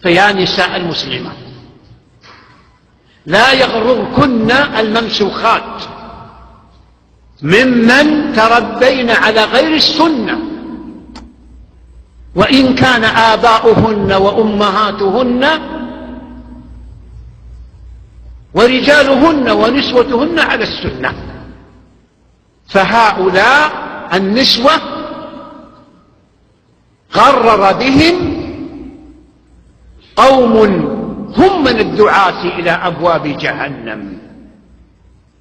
فيا نساء المسلمات لا يغرركن الممسوخات ممن تربين على غير السنة، وإن كان آباؤهن وأمهاتهن ورجالهن ونسوتهن على السنة. فهؤلاء النسوة غرر بهم قوم هم من الدعاة إلى أبواب جهنم،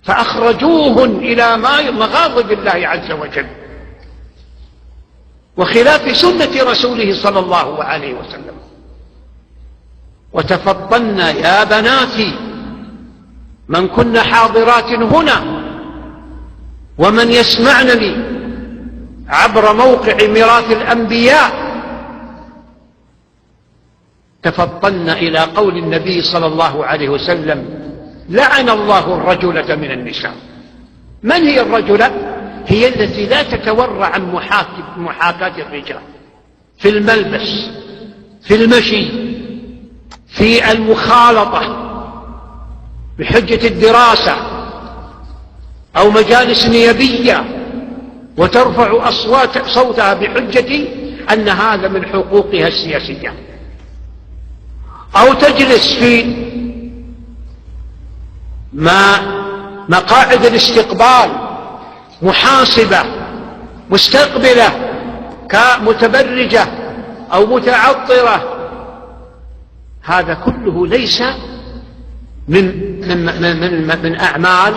فأخرجوهن إلى مغاضب الله عز وجل وخلاف سنة رسوله صلى الله عليه وسلم. وتفطن يا بناتي من كن حاضرات هنا ومن يسمعنني عبر موقع ميراث الأنبياء، تفطن إلى قول النبي صلى الله عليه وسلم: لعن الله الرجلة من النساء. من هي الرجلة؟ هي التي لا تتورع عن محاكاة الرجال في الملبس، في المشي، في المخالطة بحجة الدراسة أو مجالس نيابية، وترفع صوتها بحجة أن هذا من حقوقها السياسية، أو تجلس في مقاعد الاستقبال محاسبة مستقبلة كمتبرجة أو متعطرة. هذا كله ليس من أعمال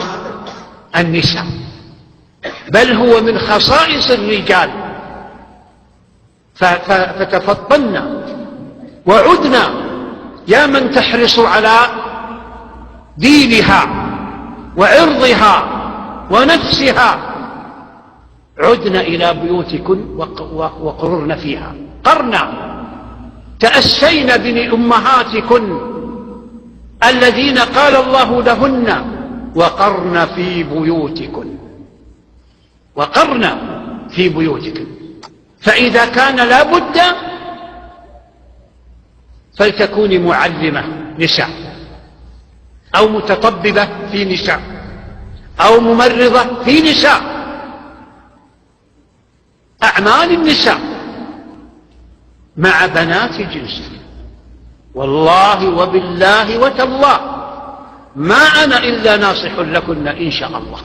النساء، بل هو من خصائص الرجال. فتفطنا وعدنا يا من تحرص على دينها وعرضها ونفسها، عدنا إلى بيوتكن وقررن فيها. قرنا تأسين بأمهاتكن الذين قال الله لهن: وقرن في بيوتكن، وقرن في بيوتكن. فإذا كان لا بد فلتكوني معلمة نساء، أو متطببة في نساء، أو ممرضة في نساء. أعمال النساء مع بنات جنسك. والله وبالله وتالله ما أنا إلا ناصح لكن إن شاء الله.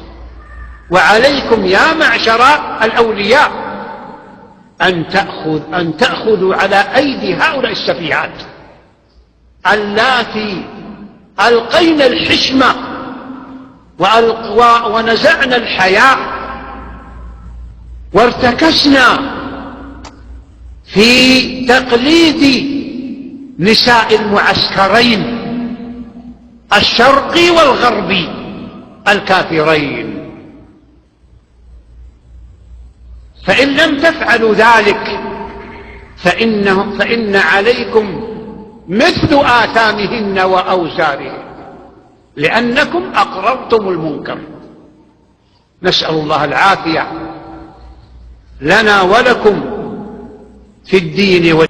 وعليكم يا معشر الأولياء أن تأخذوا على أيدي هؤلاء السفيهات اللاتي ألقين الحشمة ونزعنا الحياء وارتكسنا في تقليد نساء المعسكرين الشرقي والغربي الكافرين. فإن لم تفعلوا ذلك فإن عليكم مثل آثامهن وأوزارهن، لأنكم أقررتم المنكر. نسأل الله العافية لنا ولكم في الدين